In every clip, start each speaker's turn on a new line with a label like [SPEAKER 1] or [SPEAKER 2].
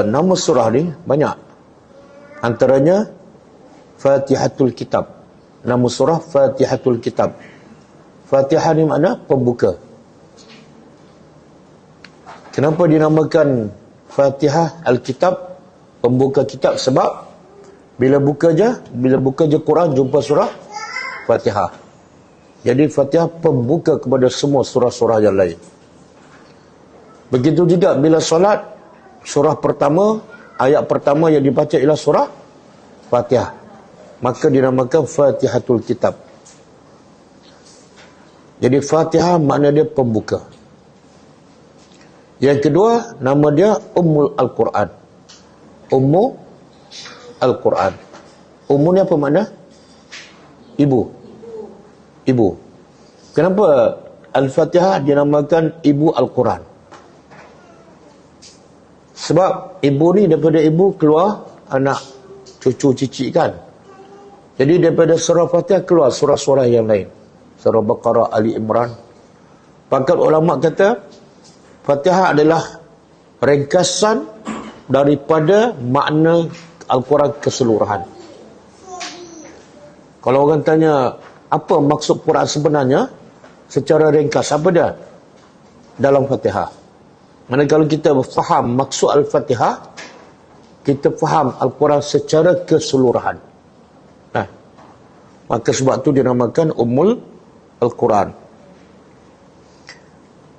[SPEAKER 1] Nama surah ni banyak. Antaranya Fatihatul Kitab. Nama surah Fatihatul Kitab. Fatihah ni makna pembuka. Kenapa dinamakan Fatihah Al-Kitab, pembuka kitab? Sebab bila buka je Quran jumpa surah Fatihah. Jadi Fatihah pembuka kepada semua surah-surah yang lain. Begitu juga bila solat, surah pertama, ayat pertama yang dibaca ialah surah Fatihah. Maka dinamakan Fatihatul Kitab. Jadi Fatihah makna dia pembuka. Yang kedua, nama dia Ummul Al-Quran. Ummu Al-Quran. Ummu ni apa makna? Ibu. Ibu. Kenapa Al-Fatihah dinamakan Ibu Al-Quran? Sebab ibu ni daripada ibu keluar anak, cucu, cicit kan. Jadi daripada surah Fatihah keluar surah-surah yang lain. Surah Baqarah, Ali Imran. Pakar ulama kata Fatihah adalah ringkasan daripada makna Al-Quran keseluruhan. Kalau orang tanya apa maksud Quran sebenarnya, secara ringkas apa dia? Dalam Fatihah. Mana kalau kita faham maksud Al-Fatihah, kita faham Al-Quran secara keseluruhan. Nah, maka sebab tu dinamakan Ummul Al-Quran.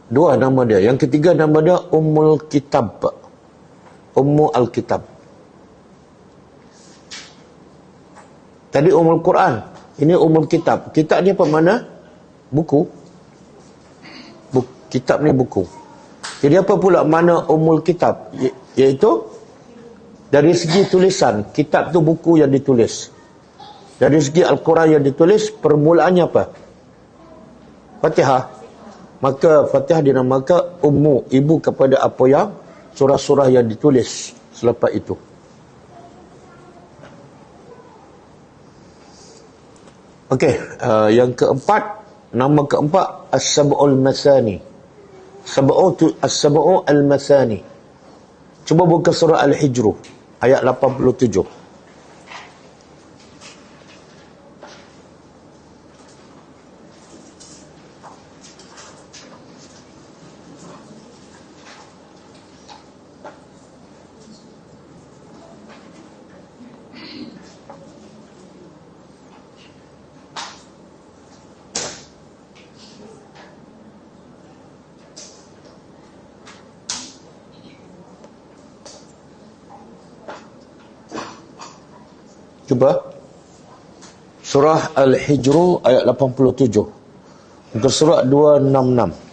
[SPEAKER 1] Dua nama dia. Yang ketiga nama dia Ummul Kitab. Ummu Al-Kitab. Tadi Ummul Quran, ini Ummul Kitab. Kitab ni apa mana? Buku. Kitab ni buku. Jadi apa pula makna Ummul Kitab? Iaitu dari segi tulisan, kitab tu buku yang ditulis. Dari segi Al-Quran yang ditulis, permulaannya apa? Fatihah. Maka Fatihah dinamakan Ummu, ibu kepada apa yang surah-surah yang ditulis selepas itu. Okey, yang keempat, nama keempat As-Sab'ul Masani. As-Sab'u Al-Masani. Cuba buka surah Al-Hijr ayat 87. Cuba surah Al-Hijr ayat 87. Muka surat 266.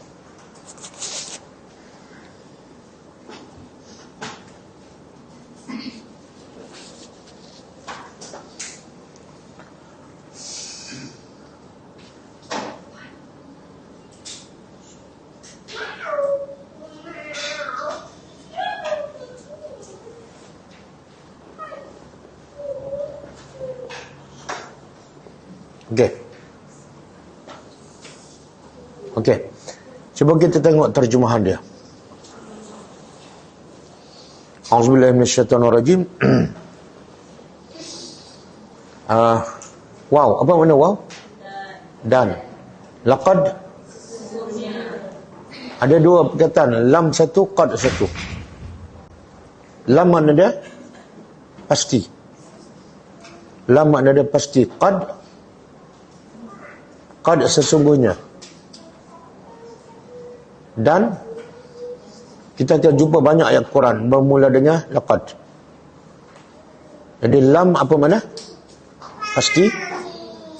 [SPEAKER 1] Okey. Cuba kita tengok terjemahan dia. Auzubillahi minasyaitonirrajim. Wow, apa makna wow? Dan. Laqad. Ada dua perkataan, lam satu, qad satu. Lam makna dia pasti. Lam makna dia pasti. Qad sesungguhnya. Dan kita akan jumpa banyak ayat Quran bermula dengan laqad. Jadi lam apa mana? Pasti.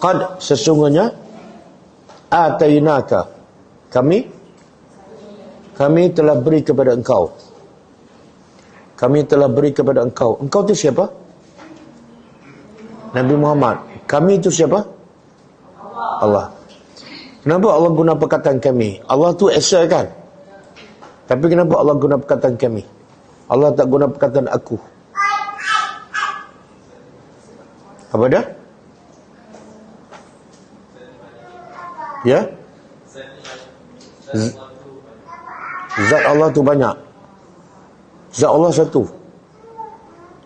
[SPEAKER 1] Qad sesungguhnya. Atainaka, kami telah beri kepada engkau. Kami telah beri kepada engkau. Engkau tu siapa? Nabi Muhammad. Kami tu siapa? Allah. Kenapa Allah guna perkataan kami? Allah tu esa kan? Tapi kenapa Allah guna perkataan kami? Allah tak guna perkataan aku. Apa dia? Ya? Zat Allah tu banyak. Zat Allah satu.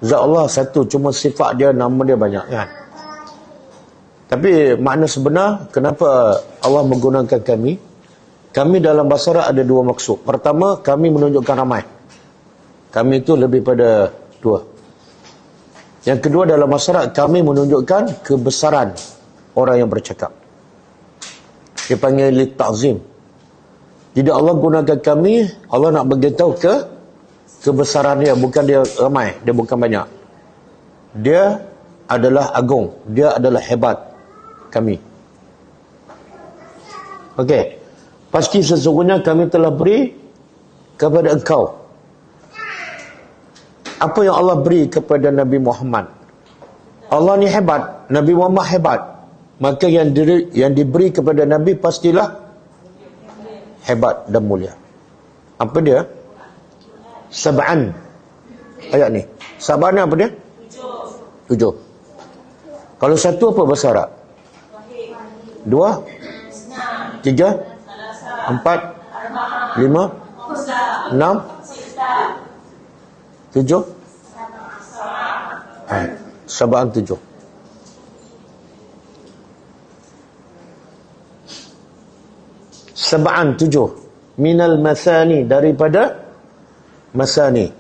[SPEAKER 1] Zat Allah satu, cuma sifat dia, nama dia banyak kan. Tapi makna sebenar, kenapa Allah menggunakan kami? Kami dalam bahasa Arab ada dua maksud. Pertama, kami menunjukkan ramai. Kami itu lebih pada dua. Yang kedua, dalam bahasa Arab, kami menunjukkan kebesaran orang yang bercakap. Dia panggil li ta'zim. Jadi Allah gunakan kami, Allah nak beritahu kebesaran dia, bukan dia ramai, dia bukan banyak. Dia adalah agung, dia adalah hebat, kami. Okey. Pasti sesungguhnya kami telah beri kepada engkau apa yang Allah beri kepada Nabi Muhammad. Allah ni hebat, Nabi Muhammad hebat. Maka yang diberi kepada Nabi pastilah hebat dan mulia. Apa dia? Sab'an. Ayat ni. Sab'an apa dia? 7. Kalau satu apa bahasa Arab? 2, 3, 4, 5, 6, 7. Sab'an 7. Sab'an 7. Minal masani, daripada masani.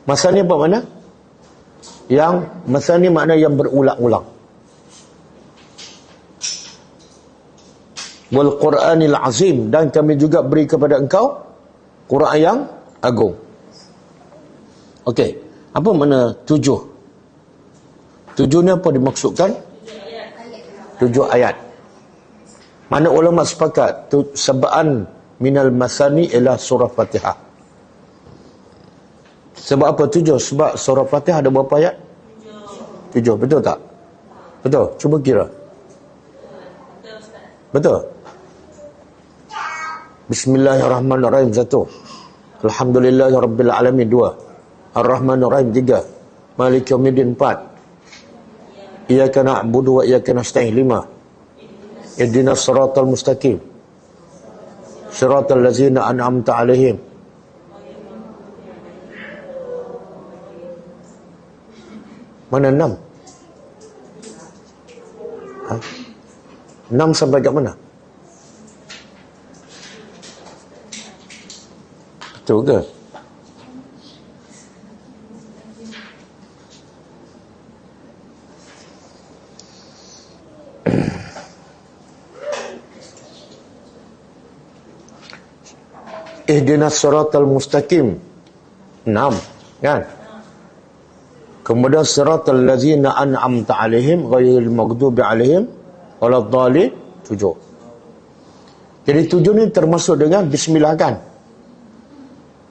[SPEAKER 1] Masani apa makna? Yang masani makna yang berulang-ulang. Wal Qur'anil azim, dan kami juga beri kepada engkau Quran yang agung. Okey, apa makna 7? 7 ni apa dimaksudkan? 7 ayat. Mana ulama sepakat sab'an minal masani ialah surah Fatihah. Sebab apa 7? Sebab surah Fatihah ada berapa ayat? 7. Betul tak? Betul? Cuba kira. Betul? Bismillahirrahmanirrahim 1. Alhamdulillahirabbil alamin 2. Ar-Rahmanir-Rahim 3. Maliki yaumiddin 4. Iyyaka na'budu wa iyyaka nasta'in 5. Ihdinas siratal mustaqim. Siratal ladzina an'amta 'alaihim. Mana 6? 6 sampai kat mana? Betul ke? Ihdinas siratal mustaqim 6 kan. Kemudian siratal ladzina an'amta 'alaihim ghairil maghdubi 'alaihim waladdallin 7. Jadi 7 ni termasuk dengan bismillah kan.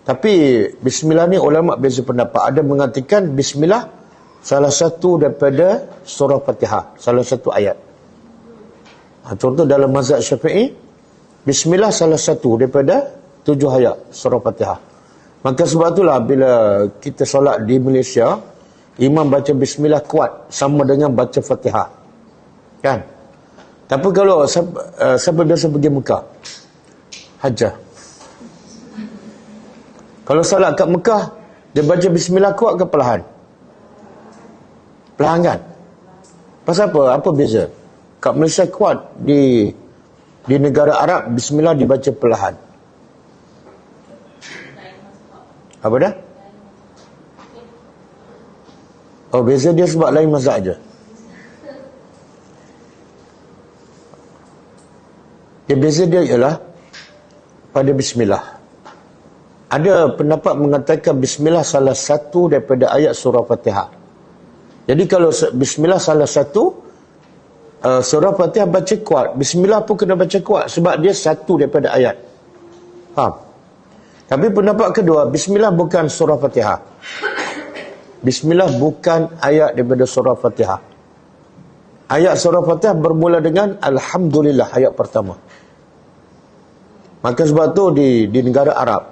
[SPEAKER 1] Tapi bismillah ni ulama beza pendapat. Ada mengatakan bismillah salah satu daripada surah Fatihah, salah satu ayat. Contoh dalam mazhab Syafi'i, bismillah salah satu daripada 7 ayat surah Fatihah. Maka sebab itulah bila kita solat di Malaysia, imam baca bismillah kuat sama dengan baca Fatihah. Kan? Tapi kalau siapa biasa pergi Mekah hajah, kalau solat kat Mekah, dia baca bismillah kuat ke perlahan? Perlahan kan? Pasal apa? Apa beza? Kat Malaysia kuat, di negara Arab bismillah dibaca perlahan. Apa dah? Oh, beza dia sebab lain mazhab je. Beza dia ialah pada bismillah. Ada pendapat mengatakan bismillah salah satu daripada ayat surah Fatihah. Jadi kalau bismillah salah satu, surah Fatihah baca kuat, bismillah pun kena baca kuat sebab dia satu daripada ayat. Faham? Tapi pendapat kedua, bismillah bukan surah Fatihah. Bismillah bukan ayat daripada surah Fatihah. Ayat surah Fatihah bermula dengan Alhamdulillah, ayat pertama. Maka sebab tu di negara Arab,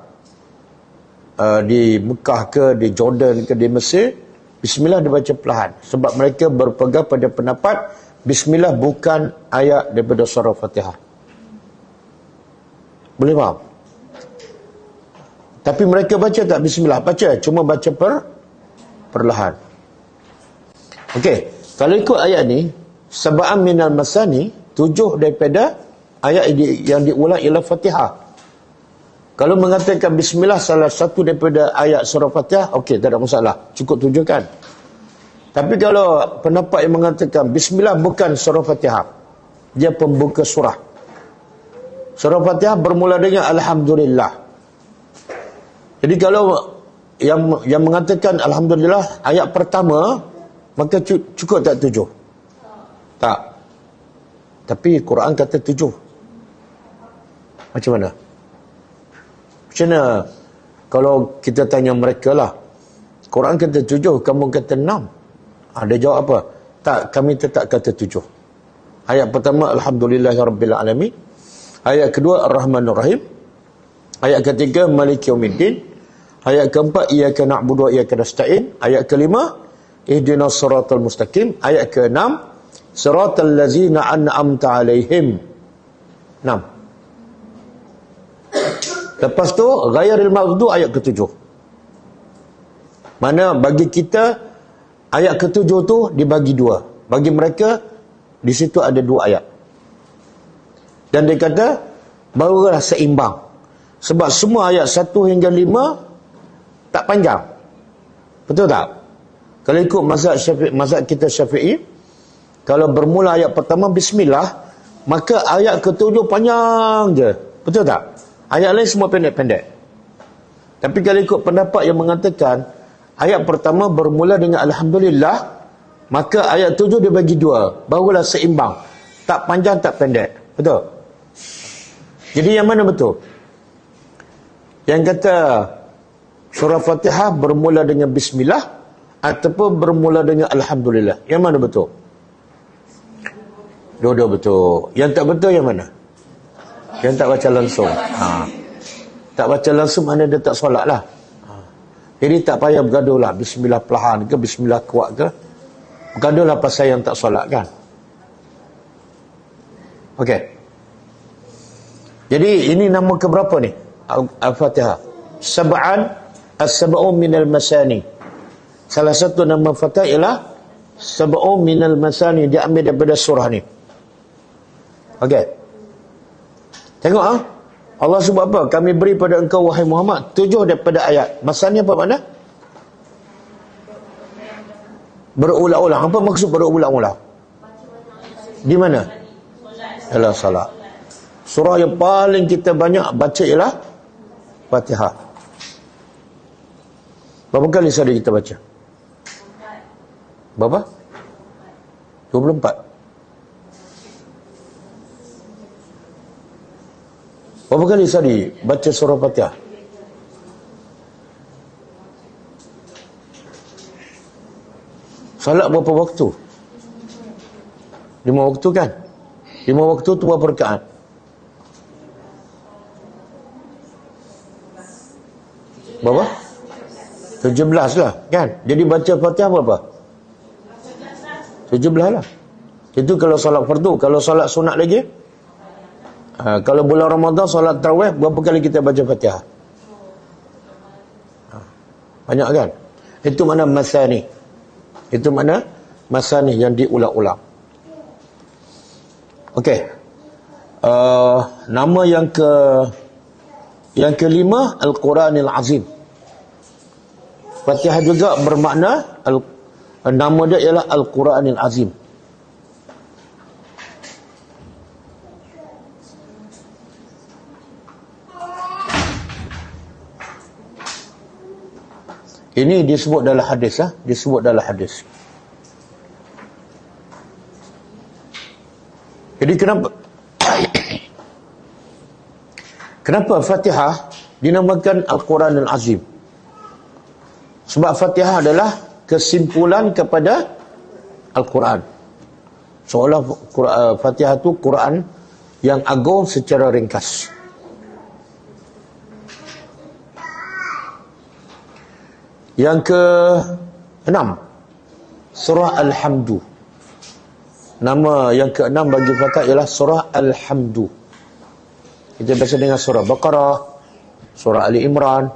[SPEAKER 1] di Mekah ke, di Jordan ke, di Mesir, bismillah dibaca perlahan. Sebab mereka berpegang pada pendapat bismillah bukan ayat daripada surah Fatihah. Boleh faham? Tapi mereka baca tak bismillah? Baca, cuma baca perlahan. Okey, kalau ikut ayat ni, sab'an minal masani, 7 daripada ayat yang diulang ialah Fatihah. Kalau mengatakan bismillah salah satu daripada ayat surah Fatihah, okey, tak ada masalah, cukup 7 kan. Tapi kalau pendapat yang mengatakan bismillah bukan surah Fatihah, dia pembuka surah. Surah Fatihah bermula dengan alhamdulillah. Jadi kalau yang mengatakan alhamdulillah ayat pertama, maka cukup tak 7? Tak. Tapi Quran kata 7. Macam mana? Macam mana kalau kita tanya mereka lah, Quran kata 7, kamu kata 6. Dia jawab apa? Tak, kami tetap kata 7. Ayat pertama alhamdulillahirabbil alamin. Ayat kedua ar-rahmanur rahim. Ayat ketiga maliki yaumiddin. Ayat keempat iyyaka na'budu wa iyyaka nasta'in. Ayat kelima ihdinas siratal mustaqim. Ayat keenam siratal ladzina an'amta 'alaihim. 6. Lepas tu ghairil maghdubi ayat ke-7. Mana bagi kita ayat ke-7 tu dibagi 2. Bagi mereka di situ ada 2 ayat. Dan dia kata barulah seimbang. Sebab semua ayat 1 hingga 5 tak panjang. Betul tak? Kalau ikut mazhab kita Syafi'i, kalau bermula ayat pertama bismillah, maka ayat ke-7 panjang je. Betul tak? Ayat lain semua pendek-pendek. Tapi kalau ikut pendapat yang mengatakan ayat pertama bermula dengan alhamdulillah, maka ayat 7 dibagi 2, barulah seimbang. Tak panjang, tak pendek. Betul? Jadi yang mana betul? Yang kata surah Fatihah bermula dengan bismillah ataupun bermula dengan alhamdulillah, yang mana betul? Dua-dua betul. Yang tak betul yang mana? Yang tak baca langsung. Tak baca langsung mana dia tak solat lah. Jadi tak payah bergaduh lah, bismillah perlahan ke bismillah kuat ke. Bergaduh lah pasal yang tak solat kan. Okey. Jadi ini nama keberapa ni? Al-Fatihah. Sab'an as-sab'u minal masani. Salah satu nama Fatihah ialah sab'u minal masani, dia ambil daripada surah ni. Okey. Tengok Allah sebut apa? Kami beri pada engkau wahai Muhammad 7 daripada ayat. Masani apa makna? Berulang-ulang. Apa maksud berulang-ulang? Di mana? Dalam salat. Surah yang paling kita banyak baca ialah Fatihah. Berapa kali sehari kita baca? Berapa? 24. Berapa kali sehari baca surah Fatihah? Salat berapa waktu? 5 waktu kan? 5 waktu tu berapa rakaat? Berapa? 17 lah kan? Jadi baca Fatihah berapa? 17 lah. Itu kalau solat fardu. Kalau solat sunat lagi, kalau bulan Ramadan solat tarawih, berapa kali kita baca Fatihah? Banyak kan? Itu mana masani. Itu mana masani yang diulang-ulang. Okey. Nama yang kelima Al-Quranil Azim. Fatihah juga bermakna nama dia ialah Al-Quranil Azim. Ini disebut dalam hadis disebut dalam hadis. Jadi kenapa Fatihah dinamakan Al-Quranul Azim? Sebab Fatihah adalah kesimpulan kepada Al-Quran. Seolah Fatihah itu Quran yang agung secara ringkas. Yang ke-6 Surah Al-Hamdu. Nama yang ke-6 bagi Fatihah ialah Surah Al-Hamdu. Kita biasa dengar Surah Baqarah, Surah Ali Imran.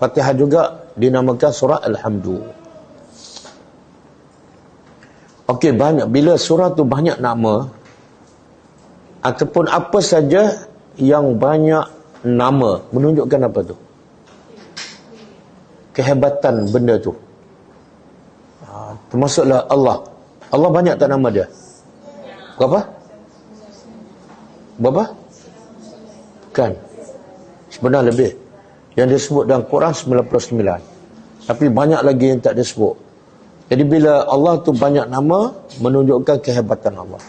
[SPEAKER 1] Fatihah juga dinamakan Surah Al-Hamdu. Okey, banyak. Bila surah tu banyak nama, ataupun apa saja yang banyak nama, menunjukkan apa tu? Kehebatan benda tu. Termasuklah Allah. Allah banyak tak nama dia? Berapa? Berapa? Kan. Sebenarnya lebih. Yang disebut dalam Quran 99. Tapi banyak lagi yang tak disebut. Jadi bila Allah tu banyak nama, menunjukkan kehebatan Allah.